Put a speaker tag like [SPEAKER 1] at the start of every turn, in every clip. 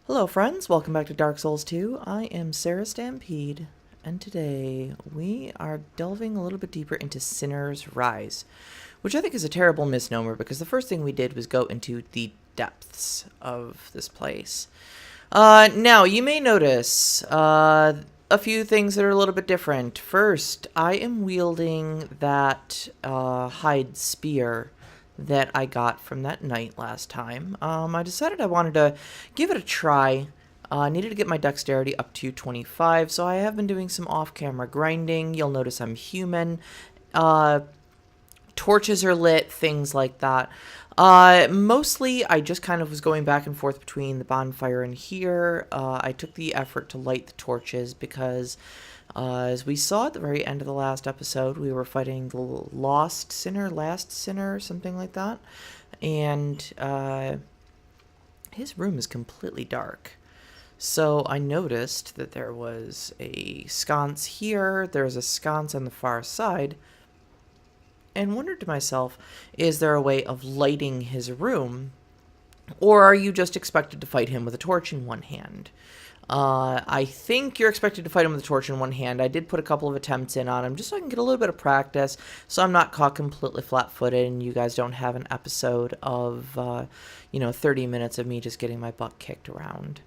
[SPEAKER 1] Hello friends, welcome back to Dark Souls 2. I am Sarah Stampede, and today we are delving a little bit deeper into Sinner's Rise, which I think is a terrible misnomer because the first thing we did was go into the depths of this place. Now, you may notice a few things that are a little bit different. First, I am wielding that hide spear that I got from that knight last time. I decided I wanted to give it a try. I needed to get my dexterity up to 25, so I have been doing some off-camera grinding. You'll notice I'm human. Torches are lit, things like that. Mostly, I just kind of was going back and forth between the bonfire and here. I took the effort to light the torches because, as we saw at the very end of the last episode, we were fighting the last sinner, something like that. And his room is completely dark. So I noticed that there was a sconce here, there's a sconce on the far side, and wondered to myself, is there a way of lighting his room? Or are you just expected to fight him with a torch in one hand? I think you're expected to fight him with a torch in one hand. I did put a couple of attempts in on him just so I can get a little bit of practice, so I'm not caught completely flat-footed and you guys don't have an episode of, 30 minutes of me just getting my butt kicked around.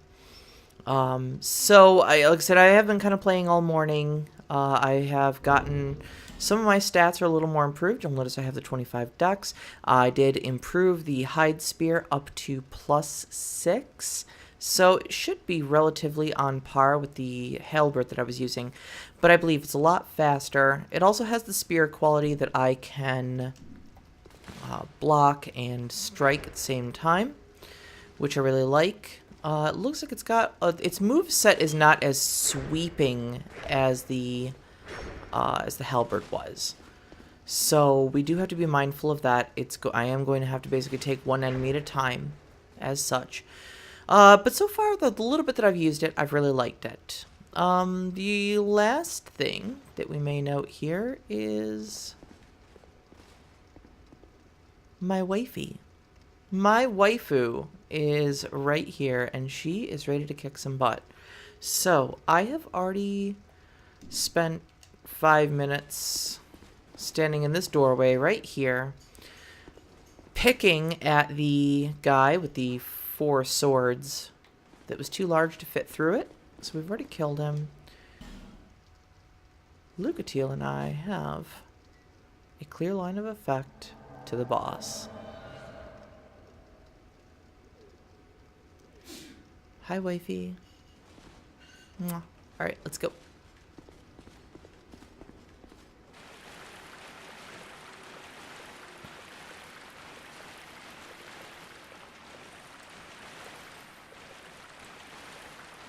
[SPEAKER 1] Like I said, I have been kind of playing all morning. I have gotten... Some of my stats are a little more improved. You'll notice I have the 25 dex. I did improve the hide spear up to +6. So it should be relatively on par with the halberd that I was using. But I believe it's a lot faster. It also has the spear quality that I can block and strike at the same time, which I really like. It looks like it's got... its moveset is not as sweeping as the halberd was. So we do have to be mindful of that. I am going to have to basically take one enemy at a time as such. But so far, the little bit that I've used it, I've really liked it. The last thing that we may note here is my wifey. My waifu is right here, and she is ready to kick some butt. So I have already spent 5 minutes standing in this doorway right here, picking at the guy with the 4 swords that was too large to fit through it. So we've already killed him. Lucatiel and I have a clear line of effect to the boss. Hi, wifey. Mwah. All right, let's go.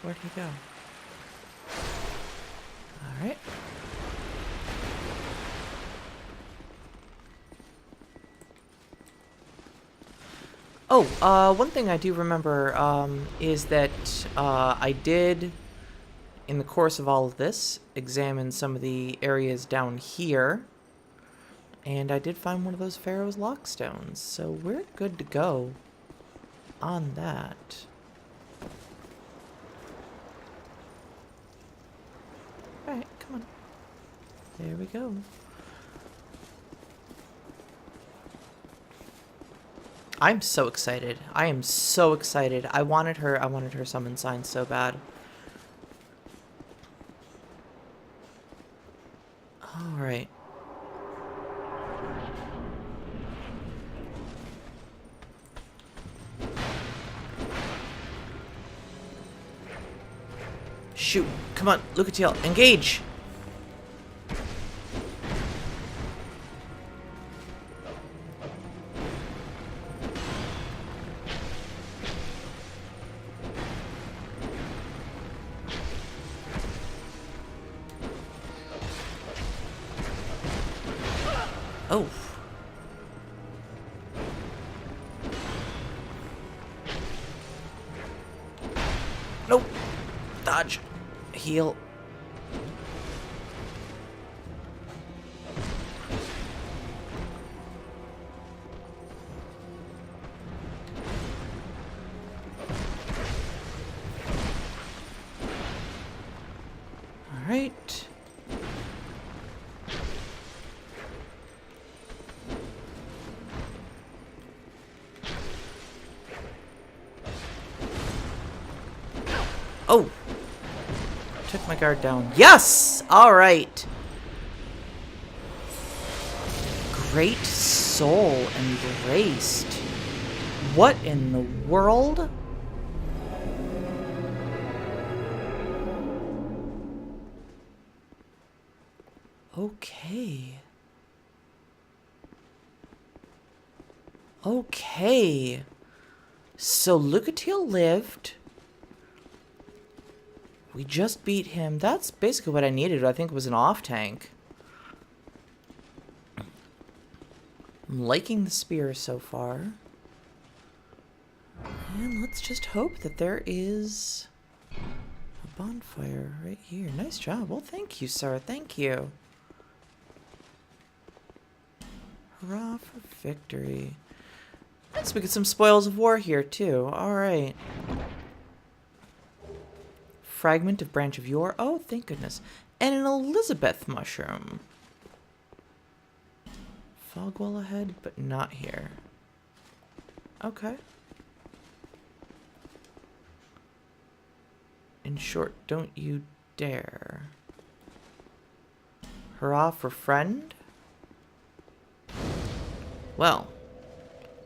[SPEAKER 1] Where'd he go? Alright. Oh, one thing I do remember is that I did, in the course of all of this, examine some of the areas down here. And I did find one of those Pharaoh's Lockstones, so we're good to go on that. Alright, come on. There we go. I'm so excited. I am so excited. I wanted her summon sign so bad. Alright. Shoot. Come on, Lucatiel, engage! Oh. Nope. Dodge. Heal. Alright. Oh! Took my guard down. Yes! Alright. Great soul embraced. What in the world? Okay. Okay. So Lucatiel lived. We just beat him. That's basically what I needed. I think it was an off tank. I'm liking the spear so far. And let's just hope that there is a bonfire right here. Nice job. Well, thank you, sir. Thank you. Hurrah for victory. Let's we get some spoils of war here, too. Alright. Fragment of branch of yore. Oh, thank goodness. And an Elizabeth mushroom. Fogwell ahead, but not here. Okay. In short, don't you dare. Hurrah for friend? Well,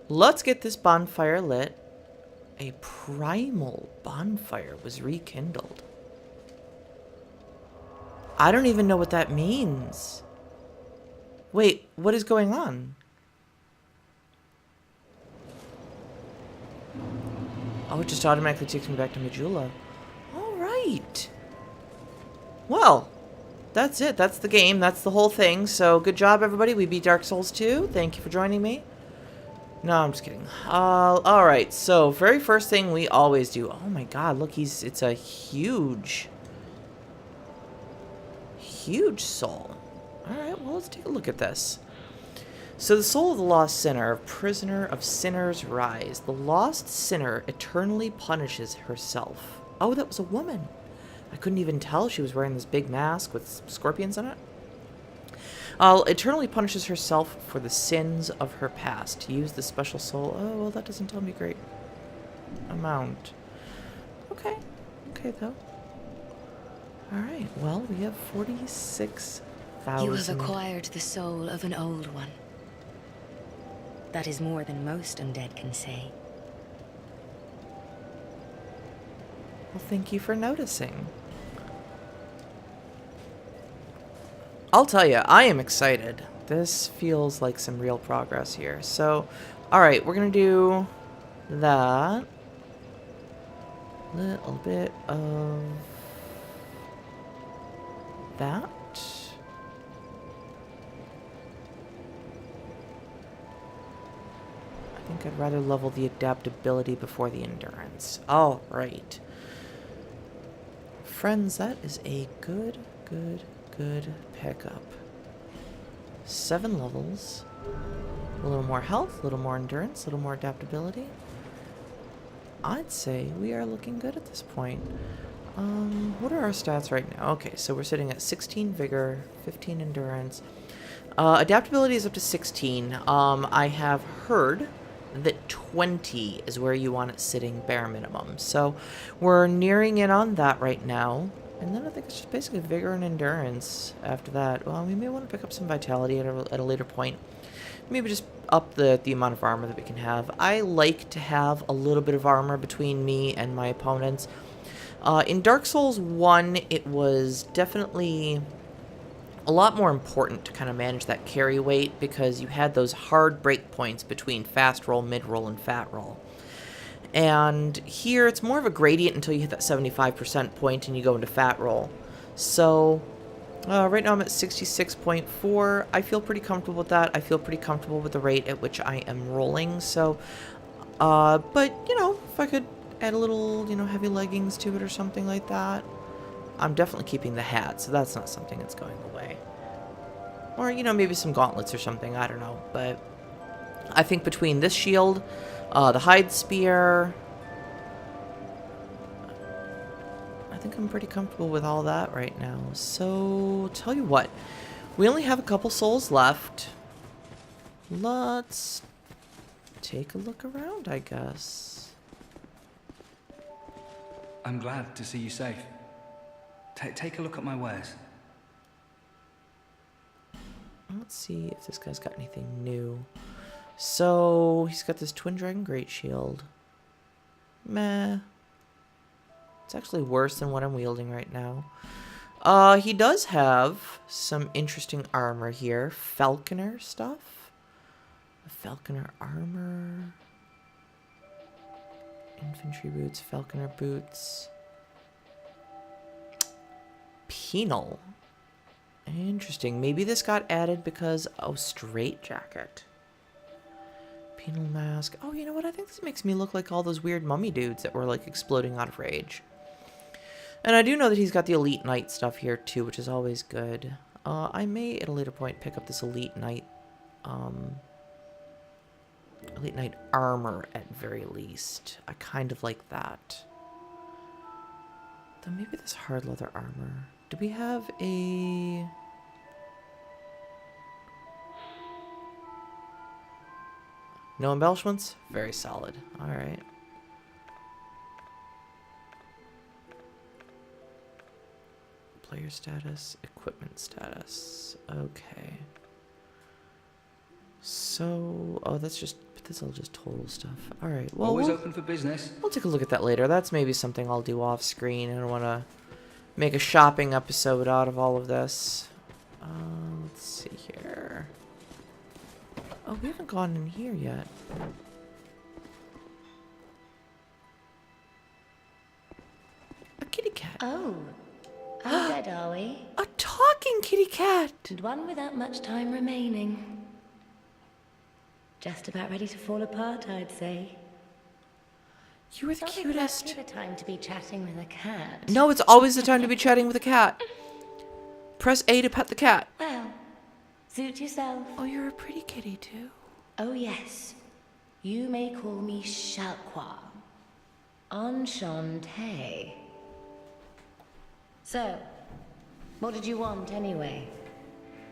[SPEAKER 1] let's get this bonfire lit. A primal bonfire was rekindled. I don't even know what that means. Wait, what is going on? Oh, it just automatically takes me back to Majula. Alright. Well, that's it. That's the game. That's the whole thing. So, good job, everybody. We beat Dark Souls 2. Thank you for joining me. No, I'm just kidding. Alright, so, very first thing we always do. Oh my god, look, it's a huge soul. Alright, well, let's take a look at this. So the soul of the lost sinner, prisoner of sinners rise. The lost sinner eternally punishes herself. Oh, that was a woman. I couldn't even tell she was wearing this big mask with scorpions on it. Eternally punishes herself for the sins of her past. Use the special soul. Oh, well, that doesn't tell me great amount. Okay. Okay, though. Alright, well, we have 46,000.
[SPEAKER 2] You have acquired the soul of an old one. That is more than most undead can say.
[SPEAKER 1] Well, thank you for noticing. I'll tell you, I am excited. This feels like some real progress here. So, alright, we're going to do that. Little bit of that. I think I'd rather level the adaptability before the endurance. Alright. Friends, that is a good pickup. 7 levels. A little more health, a little more endurance, a little more adaptability. I'd say we are looking good at this point. What are our stats right now? Okay, so we're sitting at 16 vigor, 15 endurance. Adaptability is up to 16. I have heard that 20 is where you want it sitting bare minimum. So we're nearing in on that right now. And then I think it's just basically vigor and endurance after that. Well, we may want to pick up some vitality at a later point. Maybe just up the amount of armor that we can have. I like to have a little bit of armor between me and my opponents. In Dark Souls 1, it was definitely a lot more important to kind of manage that carry weight because you had those hard break points between fast roll, mid roll, and fat roll. And here it's more of a gradient until you hit that 75% point and you go into fat roll. So right now I'm at 66.4. I feel pretty comfortable with that. I feel pretty comfortable with the rate at which I am rolling. So, but you know, if I could add a little, you know, heavy leggings to it or something like that. I'm definitely keeping the hat, so that's not something that's going away. Or, you know, maybe some gauntlets or something, I don't know. But I think between this shield, the hide spear, I think I'm pretty comfortable with all that right now. So, tell you what. We only have a couple souls left. Let's take a look around, I guess.
[SPEAKER 3] I'm glad to see you safe. Take a look at my wares.
[SPEAKER 1] Let's see if this guy's got anything new. So, he's got this Twin Dragon Great Shield. Meh. It's actually worse than what I'm wielding right now. He does have some interesting armor here. Falconer stuff. Falconer armor. Infantry boots, falconer boots. Penal. Interesting. Maybe this got added because... Oh, straight jacket. Penal mask. Oh, you know what? I think this makes me look like all those weird mummy dudes that were, like, exploding out of rage. And I do know that he's got the Elite Knight stuff here, too, which is always good. I may, at a later point, pick up this Elite Knight, Elite Knight armor, at very least. I kind of like that. Though maybe this hard leather armor. Do we have a... No embellishments? Very solid. Alright. Player status, equipment status. Okay. So, oh, that's all just total stuff. All right. Well,
[SPEAKER 3] always open for business.
[SPEAKER 1] We'll take a look at that later. That's maybe something I'll do off screen. I don't want to make a shopping episode out of all of this. Let's see here. Oh, we haven't gone in here yet. A kitty cat.
[SPEAKER 2] Oh, undead, are we?
[SPEAKER 1] A talking kitty cat.
[SPEAKER 2] And one without much time remaining. Just about ready to fall apart, I'd say.
[SPEAKER 1] You were the
[SPEAKER 2] Not
[SPEAKER 1] cutest.
[SPEAKER 2] exactly the time to be chatting with a cat.
[SPEAKER 1] No, it's always the time to be chatting with a cat. Press A to pet the cat.
[SPEAKER 2] Well, suit yourself.
[SPEAKER 1] Oh, you're a pretty kitty, too.
[SPEAKER 2] Oh, yes. You may call me Shalqua. Enchanté. So, what did you want, anyway?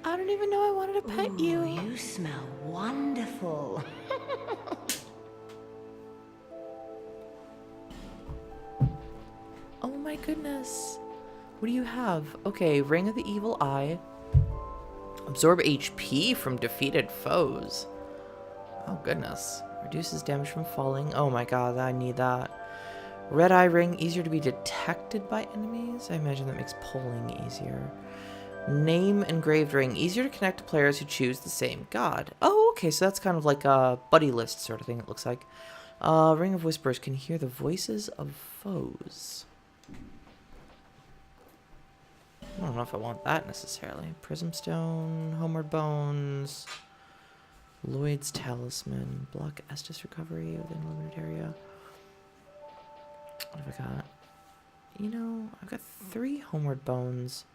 [SPEAKER 1] I don't even know I wanted to pet you.
[SPEAKER 2] You smell wonderful.
[SPEAKER 1] Oh my goodness. What do you have? Okay, Ring of the Evil Eye. Absorb HP from defeated foes. Oh goodness. Reduces damage from falling. Oh my god, I need that. Red Eye Ring, easier to be detected by enemies. I imagine that makes pulling easier. Name Engraved Ring, easier to connect to players who choose the same god. Oh, okay, so that's kind of like a buddy list sort of thing, it looks like. Ring of Whispers, can hear the voices of foes. I don't know if I want that necessarily. Prism Stone, Homeward Bones, Lloyd's Talisman, block Estus recovery within a limited area. What have I got? You know, I've got 3 Homeward Bones.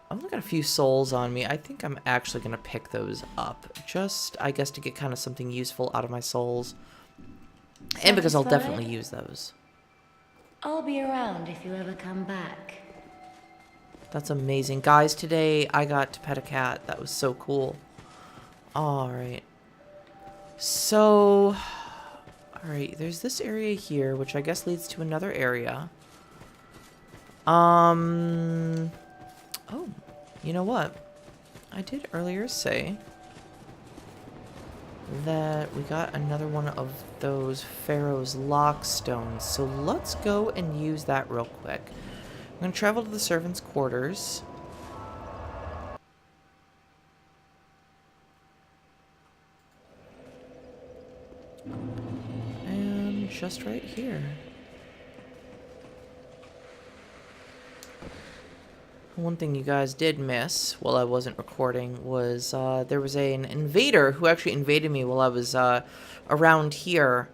[SPEAKER 1] I've only got a few souls on me. I think I'm actually going to pick those up. Just, I guess, to get kind of something useful out of my souls. And because I'll definitely use those.
[SPEAKER 2] I'll be around if you ever come back.
[SPEAKER 1] That's amazing. Guys, today I got to pet a cat. That was so cool. Alright. So... Alright, there's this area here, which I guess leads to another area. Oh, you know what? I did earlier say that we got another one of those Pharaoh's Lock Stones. So let's go and use that real quick. I'm going to travel to the servants' quarters. And just right here. One thing you guys did miss while I wasn't recording was there was an invader who actually invaded me while I was around here,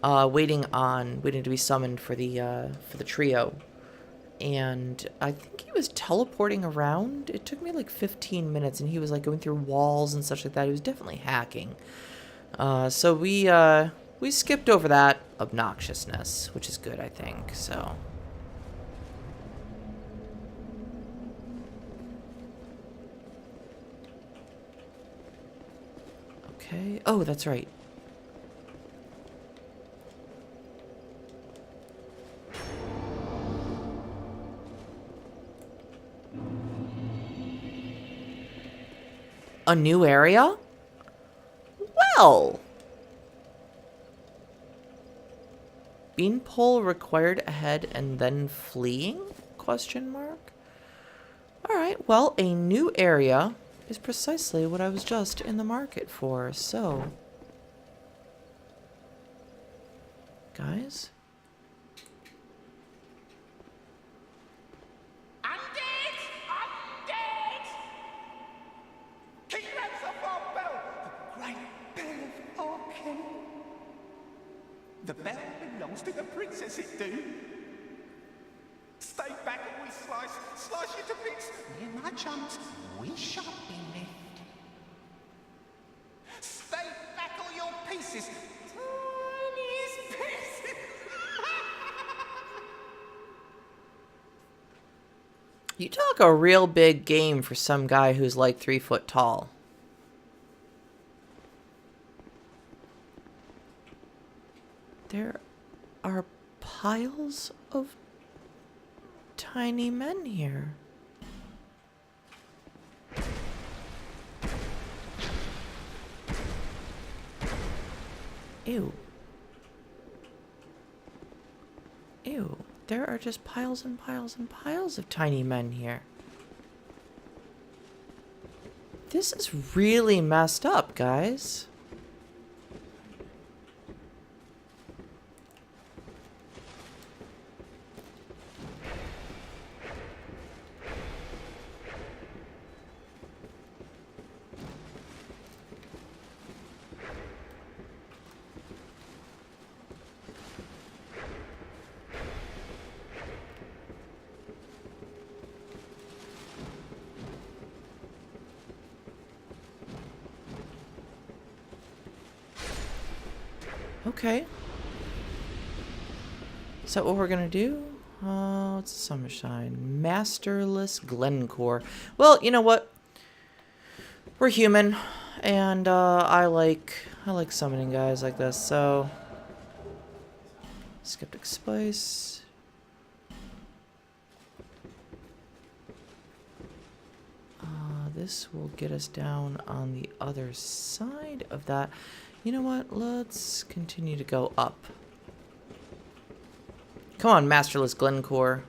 [SPEAKER 1] waiting to be summoned for the trio. And I think he was teleporting around. It took me like 15 minutes, and he was like going through walls and such like that. He was definitely hacking. So we skipped over that obnoxiousness, which is good, I think. So Okay. Oh, that's right. A new area? Well. Beanpole required ahead and then fleeing? Question mark. Alright, well, a new area is precisely what I was just in the market for, so... Guys?
[SPEAKER 4] Undead! Undead! Keep your hands off our bell! The great bell of Arkin. The bell belongs to the princess, it do. Stay back or we slice you to bits. Me and my chums, we shan't be left. Stay back or your pieces. Tiniest pieces.
[SPEAKER 1] You talk a real big game for some guy who's like 3 foot tall. There are piles of tiny men here. Ew. Ew. There are just piles and piles and piles of tiny men here. This is really messed up, guys. Okay. Is that what we're gonna do? Oh, it's Summershine. Masterless Glencore. Well, you know what? We're human, and I like summoning guys like this. So, Skeptic Spice. This will get us down on the other side of that. You know what? Let's continue to go up. Come on, Masterless Glencore.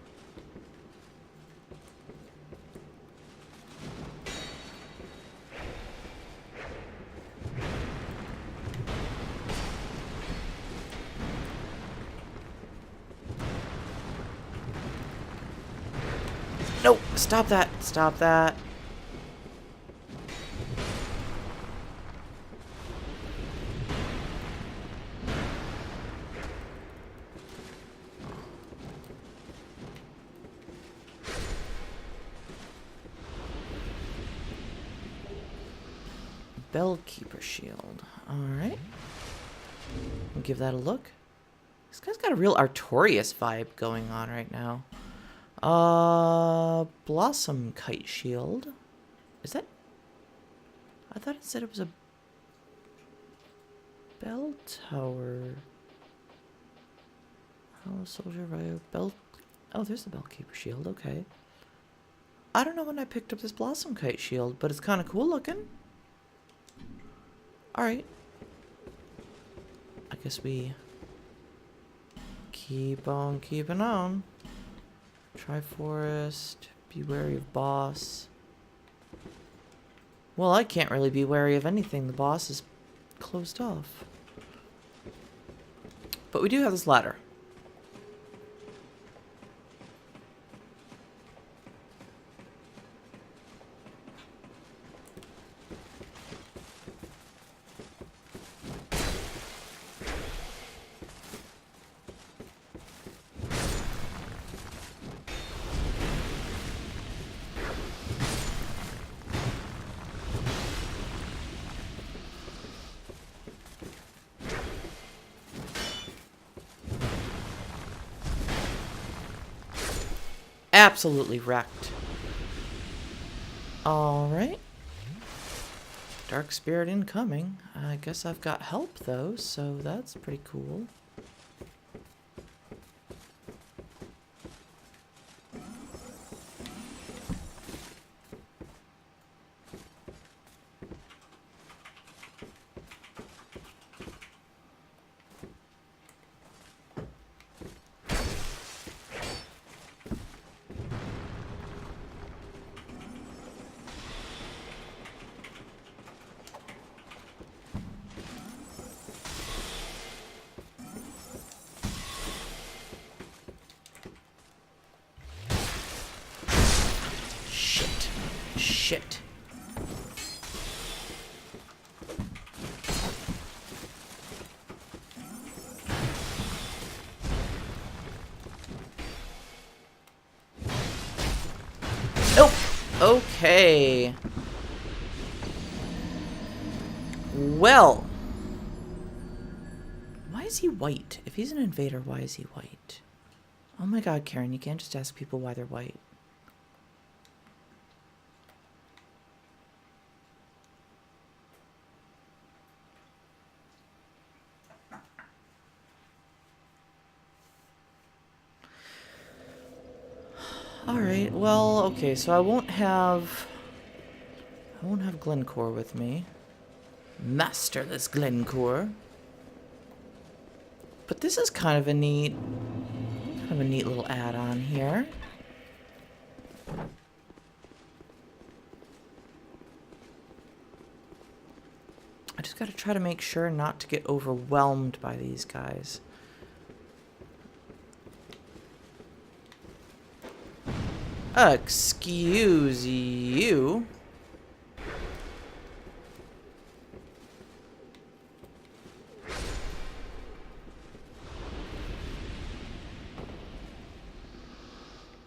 [SPEAKER 1] Nope, stop that. Stop that. Bellkeeper shield. Alright. We'll give that a look. This guy's got a real Artorias vibe going on right now. Blossom Kite shield. Is that... I thought it said it was a bell tower. Oh, soldier right. Bell... Oh, there's the Bellkeeper shield. Okay. I don't know when I picked up this Blossom Kite shield, but it's kind of cool looking. Alright. I guess we keep on keeping on. Triforest. Be wary of boss. Well, I can't really be wary of anything. The boss is closed off. But we do have this ladder. Absolutely wrecked. Alright. Dark spirit incoming. I guess I've got help though, so that's pretty cool. Shit. Nope. Okay. Well. Why is he white? If he's an invader, why is he white? Oh my god, Karen, you can't just ask people why they're white. Alright, well, okay, so I won't have Glencore with me. Master this Glencore. But this is kind of a neat little add-on here. I just gotta try to make sure not to get overwhelmed by these guys. Excuse you.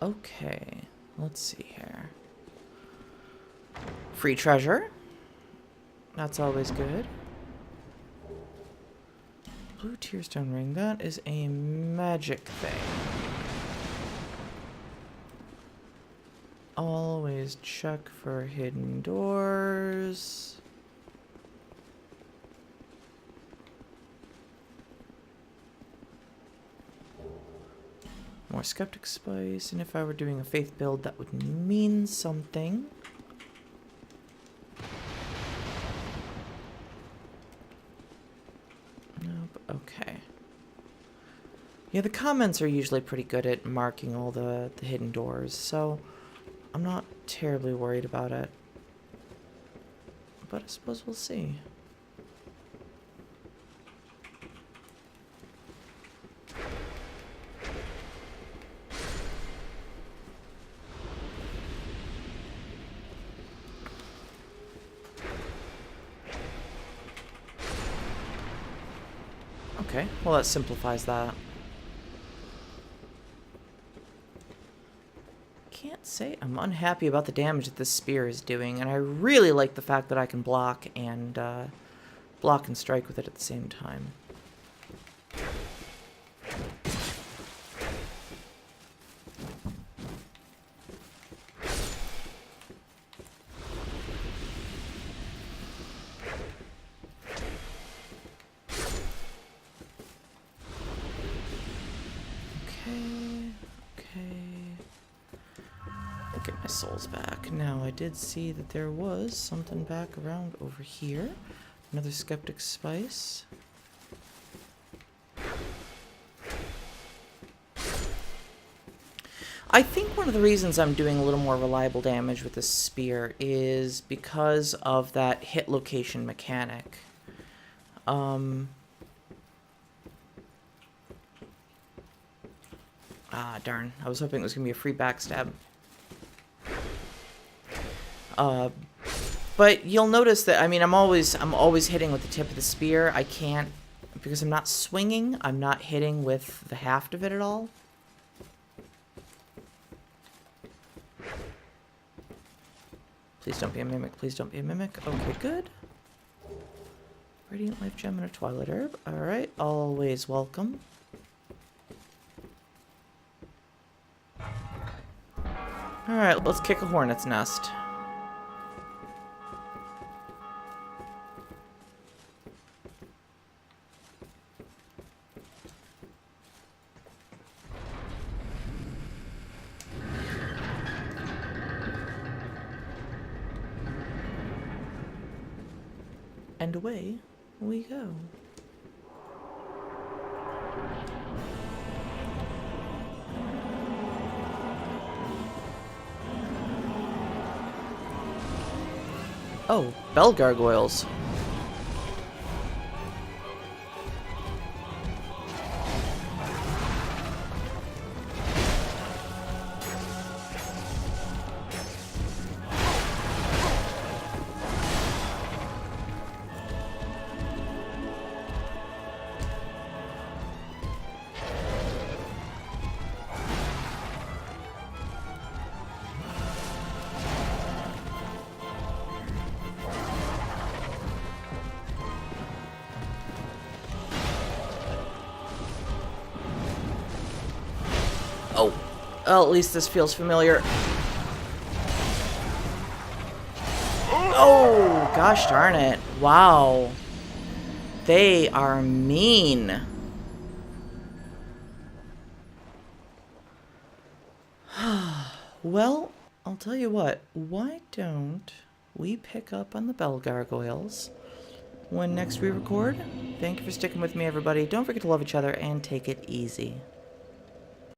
[SPEAKER 1] Okay, let's see here. Free treasure. That's always good. Blue tearstone ring. That is a magic thing. Always check for hidden doors. More skeptic spice, and if I were doing a faith build, that would mean something. Nope, okay. Yeah, the comments are usually pretty good at marking all the hidden doors, so I'm not terribly worried about it. But I suppose we'll see. Okay, well that simplifies that. Can't say I'm unhappy about the damage that this spear is doing, and I really like the fact that I can block and strike with it at the same time. Get my souls back. Now, I did see that there was something back around over here. Another skeptic spice. I think one of the reasons I'm doing a little more reliable damage with this spear is because of that hit location mechanic. Ah, darn. I was hoping it was going to be a free backstab. But you'll notice that, I mean, I'm always hitting with the tip of the spear. I can't, because I'm not swinging, I'm not hitting with the haft of it at all. Please don't be a mimic, please don't be a mimic. Okay, good. Radiant Life Gem and a Twilight Herb. Alright, always welcome. Alright, let's kick a hornet's nest. And away we go. Oh, bell gargoyles. Oh, well, at least this feels familiar. Oh, gosh darn it. Wow. They are mean. Well, I'll tell you what. Why don't we pick up on the bell gargoyles when next we record? Thank you for sticking with me, everybody. Don't forget to love each other and take it easy.